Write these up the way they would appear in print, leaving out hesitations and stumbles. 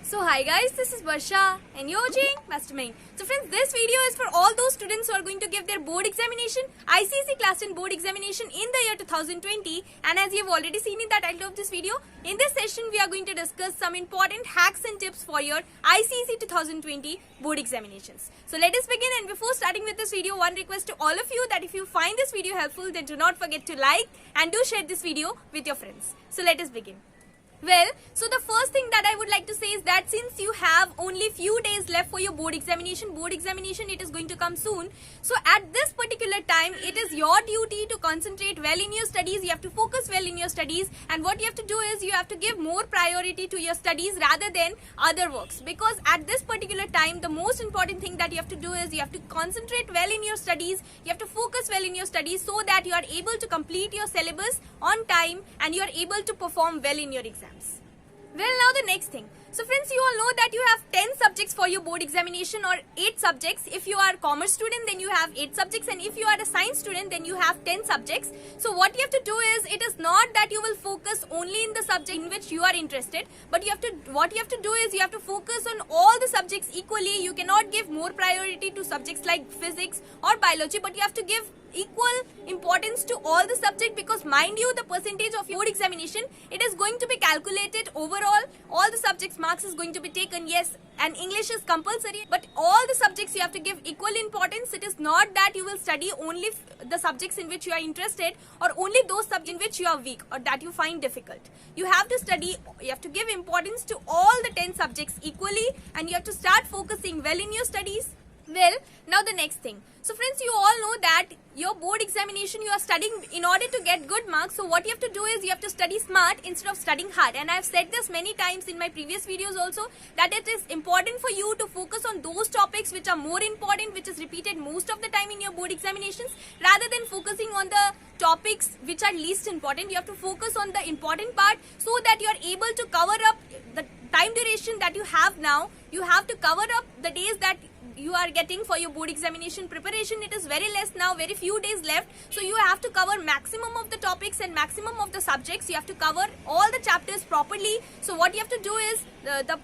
So hi guys, this is Varsha and you're watching Master Mind. So friends, this video is for all those students who are going to give their board examination, ICSE class 10 board examination in the year 2020. And as you have already seen in the title of this video, in this session we are going to discuss some important hacks and tips for your ICSE 2020 board examinations. So let us begin, and before starting with this video, one request to all of you that if you find this video helpful, then do not forget to like and do share this video with your friends. So let us begin. Well, so the first thing that I would like to say is that since you have only few days left for your board examination, it is going to come soon. So at this particular time, it is your duty to concentrate well in your studies. You have to focus well in your studies, and what you have to do is you have to give more priority to your studies rather than other works, because at this particular time, the most important thing that you have to do is you have to concentrate well in your studies. You have to focus well in your studies so that you are able to complete your syllabus on time and you are able to perform well in your exam. Well, now the next thing. So friends, you all know that you have 10 subjects for your board examination, or 8 subjects. If you are a commerce student, then you have 8 subjects, and if you are a science student, then you have 10 subjects. So what you have to do is, it is not that you will focus only in the subject in which you are interested, but what you have to do is you have to focus on all the subjects equally. You cannot give more priority to subjects like physics or biology, but you have to give equal importance to all the subject, because mind you, the percentage of your board examination, it is going to be calculated overall. All the subjects marks is going to be taken, yes, and English is compulsory, but all the subjects you have to give equal importance. It is not that you will study only the subjects in which you are interested, or only those subjects in which you are weak or that you find difficult. You have to study, you have to give importance to all the 10 subjects equally, and you have to start focusing well in your studies. Well, now the next thing. So friends, you all know that your board examination, you are studying in order to get good marks. So what you have to do is you have to study smart instead of studying hard. And I have said this many times in my previous videos also, that it is important for you to focus on those topics which are more important, which is repeated most of the time in your board examinations, rather than focusing on the topics which are least important. You have to focus on the important part so that you are able to cover up the time duration that you have now. You have to cover up the days that you are getting for your board examination preparation. It is very less now, very few days left. So you have to cover maximum of the topics and maximum of the subjects. You have to cover all the chapters properly. So what you have to do is the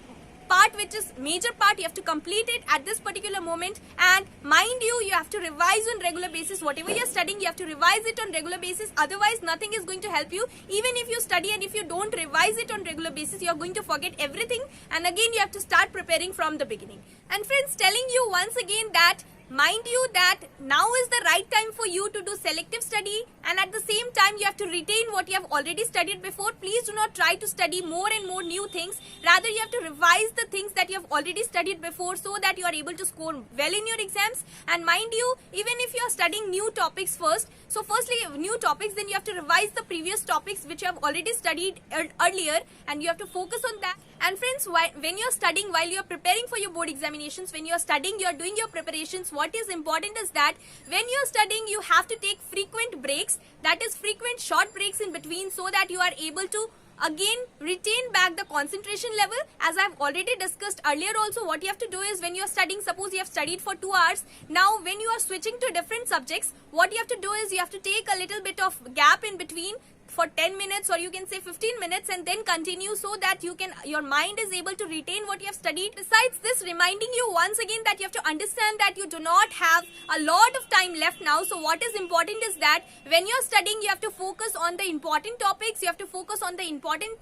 part which is major part, you have to complete it at this particular moment. And mind you, you have to revise on regular basis. Whatever you're studying, you have to revise it on regular basis. Otherwise, nothing is going to help you. Even if you study and if you don't revise it on regular basis, you're going to forget everything. And again, you have to start preparing from the beginning. And friends, telling you once again that mind you that now is the right time for you to do selective study, and at the same time you have to retain what you have already studied before. Please do not try to study more and more new things. Rather, you have to revise the things that you have already studied before so that you are able to score well in your exams. And mind you, even if you are studying new topics first, so firstly new topics, then you have to revise the previous topics which you have already studied earlier, and you have to focus on that. And friends, when you are studying, while you are preparing for your board examinations, when you are studying, you are doing your preparations, what is important is that when you are studying, you have to take frequent breaks, that is frequent short breaks in between, so that you are able to again retain back the concentration level. As I have already discussed earlier also, what you have to do is when you are studying, suppose you have studied for 2 hours, now when you are switching to different subjects, what you have to do is you have to take a little bit of gap in between for 10 minutes, or you can say 15 minutes, and then continue, so that your mind is able to retain what you have studied. Besides this, reminding you once again that you have to understand that you do not have a lot of time left now. So what is important is that when you are studying, you have to focus on the important topics, you have to focus on the important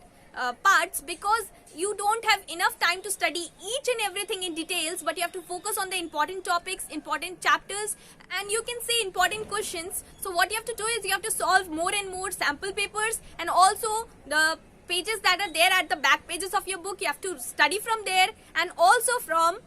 parts, because you don't have enough time to study each and everything in details, but you have to focus on the important topics, important chapters, and you can say important questions. So what you have to do is you have to solve more and more sample papers, and also the pages that are there at the back pages of your book, you have to study from there, and also from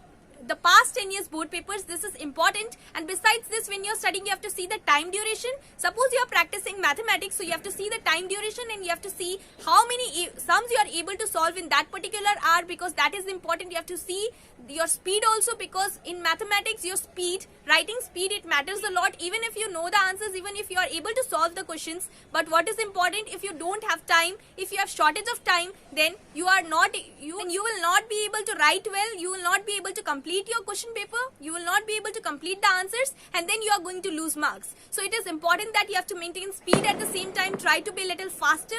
the past 10 years board papers. This is important. And besides this, when you're studying, you have to see the time duration. Suppose you are practicing mathematics, so you have to see the time duration, and you have to see how many sums you are able to solve in that particular hour, because that is important. You have to see your speed also, because in mathematics, your speed, writing speed, it matters a lot. Even if you know the answers, even if you are able to solve the questions, but what is important, if you don't have time, if you have shortage of time, then you will not be able to write well, you will not be able to complete your question paper, you will not be able to complete the answers, and then you are going to lose marks. So it is important that you have to maintain speed. At the same time, try to be a little faster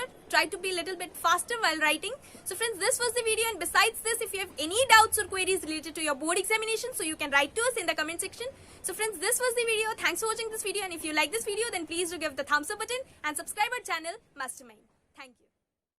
while writing. So friends, this was the video, and besides this, if you have any doubts or queries related to your board examination, so you can write to us in the comment section. So friends, this was the video. Thanks for watching this video, and if you like this video, then please do give the thumbs up button and subscribe our channel Mastermind. Thank you.